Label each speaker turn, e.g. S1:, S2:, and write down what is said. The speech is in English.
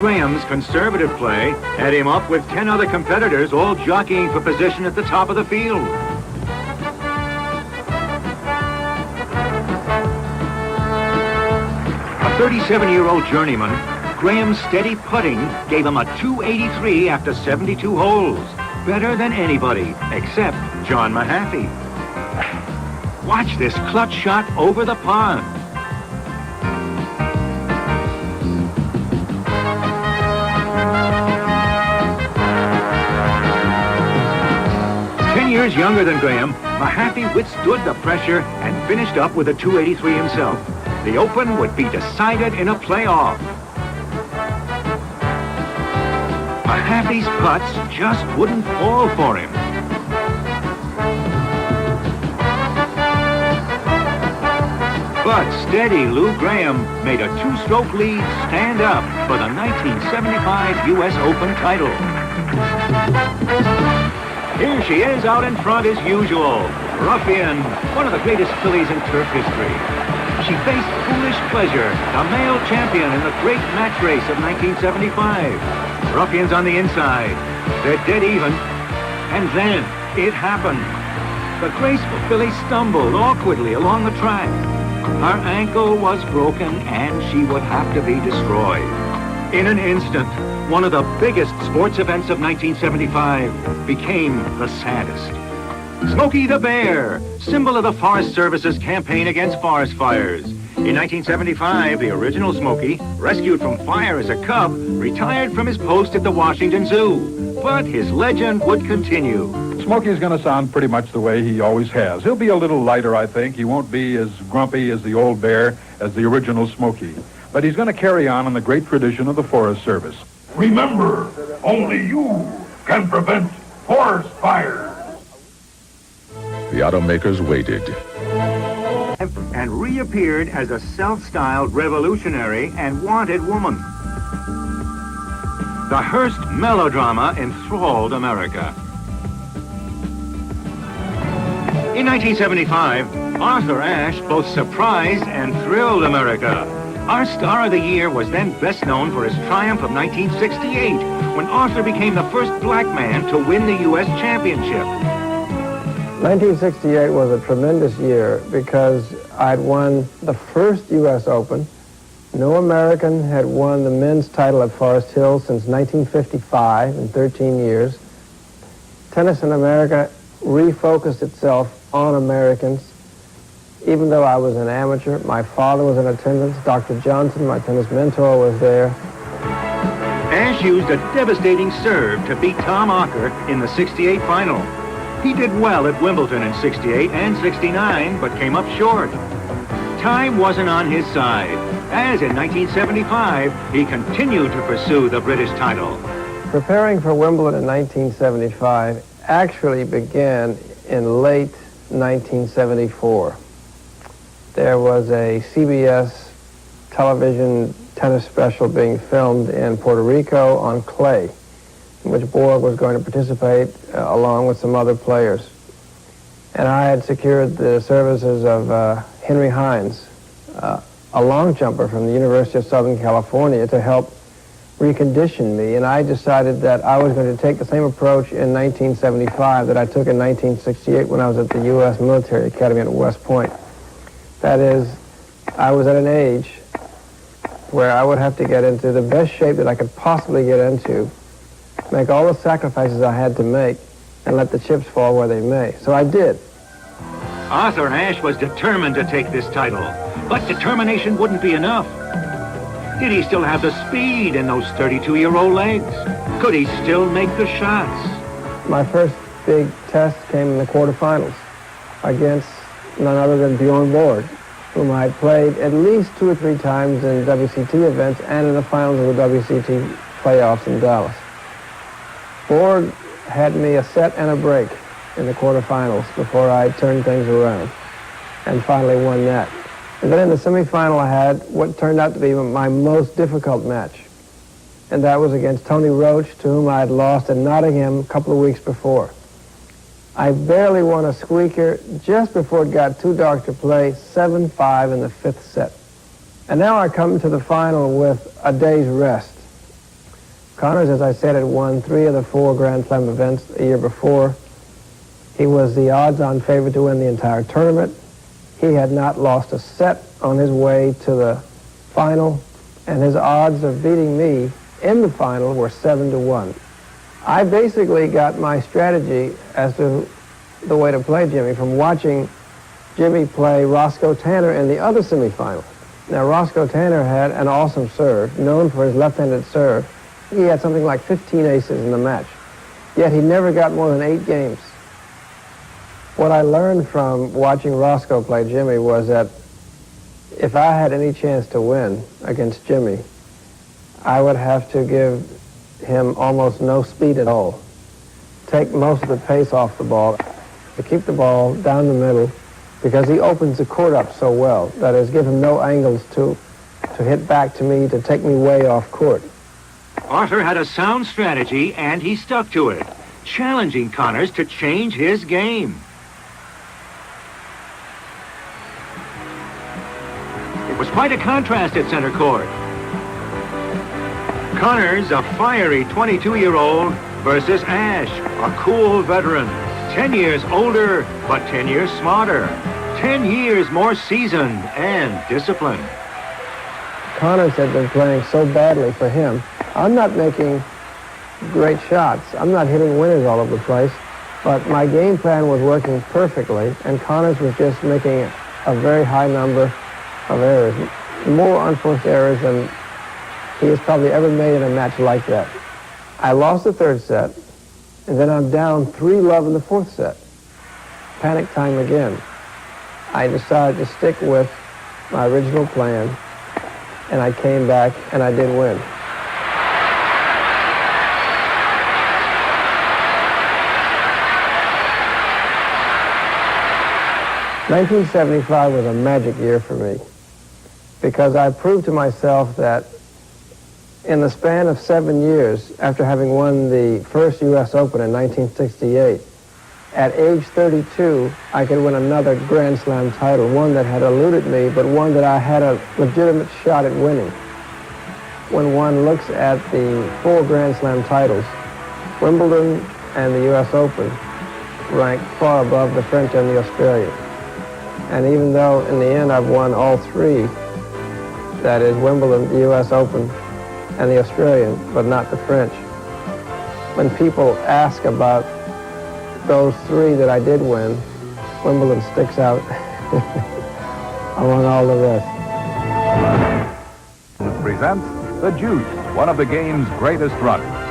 S1: Graham's conservative play had him up with 10 other competitors, all jockeying for position at the top of the field. A 37-year-old journeyman, Graham's steady putting gave him a 283 after 72 holes. Better than anybody, except John Mahaffey. Watch this clutch shot over the pond. Years younger than Graham, Mahaffey withstood the pressure and finished up with a 283 himself. The Open would be decided in a playoff. Mahaffey's putts just wouldn't fall for him. But steady Lou Graham made a two-stroke lead stand up for the 1975 U.S. Open title. Here she is out in front as usual. Ruffian, one of the greatest fillies in turf history. She faced Foolish Pleasure, the male champion in the great match race of 1975. Ruffian's on the inside. They're dead even. And then it happened. The graceful filly stumbled awkwardly along the track. Her ankle was broken and she would have to be destroyed. In an instant, one of the biggest sports events of 1975 became the saddest. Smokey the Bear, symbol of the Forest Service's campaign against forest fires. In 1975, the original Smokey, rescued from fire as a cub, retired from his post at the Washington Zoo. But his legend would continue.
S2: Smokey's going to sound pretty much the way he always has. He'll be a little lighter, I think. He won't be as grumpy as the old bear as the original Smokey. But he's going to carry on in the great tradition of the Forest Service.
S3: Remember, only you can prevent forest fires.
S4: The automakers waited.
S1: And reappeared as a self-styled revolutionary and wanted woman. The Hearst melodrama enthralled America. In 1975, Arthur Ashe both surprised and thrilled America. Our star of the year was then best known for his triumph of 1968, when Arthur became the first black man to win the U.S. championship.
S5: 1968 was a tremendous year because I'd won the first U.S. Open. No American had won the men's title at Forest Hill since 1955 in 13 years. Tennis in America refocused itself on Americans. Even though I was an amateur, my father was in attendance. Dr. Johnson, my tennis mentor, was there.
S1: Ashe used a devastating serve to beat Tom Ocker in the 68 final. He did well at Wimbledon in 68 and 69, but came up short. Time wasn't on his side, as in 1975, he continued to pursue the British title.
S5: Preparing for Wimbledon in 1975 actually began in late 1974. There was a CBS television tennis special being filmed in Puerto Rico on clay, in which Borg was going to participate along with some other players. And I had secured the services of Henry Hines, a long jumper from the University of Southern California, to help recondition me. And I decided that I was going to take the same approach in 1975 that I took in 1968 when I was at the U.S. Military Academy at West Point. That is, I was at an age where I would have to get into the best shape that I could possibly get into, make all the sacrifices I had to make, and let the chips fall where they may. So I did.
S1: Arthur Ashe was determined to take this title, but determination wouldn't be enough. Did he still have the speed in those 32-year-old legs? Could he still make the shots?
S5: My first big test came in the quarterfinals against none other than Bjorn Borg, whom I had played at least 2 or 3 times in WCT events and in the finals of the WCT playoffs in Dallas. Borg had me a set and a break in the quarterfinals before I turned things around and finally won that. And then in the semifinal I had what turned out to be my most difficult match, and that was against Tony Roach, to whom I had lost in Nottingham a couple of weeks before. I barely won a squeaker just before it got too dark to play, 7-5 in the 5th set. And now I come to the final with a day's rest. Connors, as I said, had won 3 of the 4 Grand Slam events the year before. He was the odds-on favorite to win the entire tournament. He had not lost a set on his way to the final, and his odds of beating me in the final were 7-1. I basically got my strategy as to the way to play Jimmy from watching Jimmy play Roscoe Tanner in the other semifinal. Now, Roscoe Tanner had an awesome serve, known for his left-handed serve. He had something like 15 aces in the match, yet he never got more than 8 games. What I learned from watching Roscoe play Jimmy was that if I had any chance to win against Jimmy, I would have to give him almost no speed at all. Take most of the pace off the ball, to keep the ball down the middle, because he opens the court up so well. That is, give him no angles to hit back to me, to take me way off court.
S1: Arthur had a sound strategy, and he stuck to it, challenging Connors to change his game. It was quite a contrast at center court. Connors, a fiery 22-year-old, versus Ashe, a cool veteran, 10 years older, but 10 years smarter, 10 years more seasoned and disciplined.
S5: Connors had been playing so badly for him. I'm not making great shots. I'm not hitting winners all over the place, but my game plan was working perfectly, and Connors was just making a very high number of errors, more unforced errors than he has probably ever made in a match like that. I lost the 3rd set, and then I'm down 3-love in the 4th set. Panic time again. I decided to stick with my original plan, and I came back and I did win. '75 was a magic year for me because I proved to myself that in the span of 7 years, after having won the first U.S. Open in 1968, at age 32, I could win another Grand Slam title, one that had eluded me, but one that I had a legitimate shot at winning. When one looks at the 4 Grand Slam titles, Wimbledon and the U.S. Open rank far above the French and the Australian. And even though in the end I've won all 3, that is Wimbledon, the U.S. Open, and the Australian, but not the French, when people ask about those 3 that I did win, Wimbledon sticks out among all the rest.
S6: Presents The Juice, one of the game's greatest runners.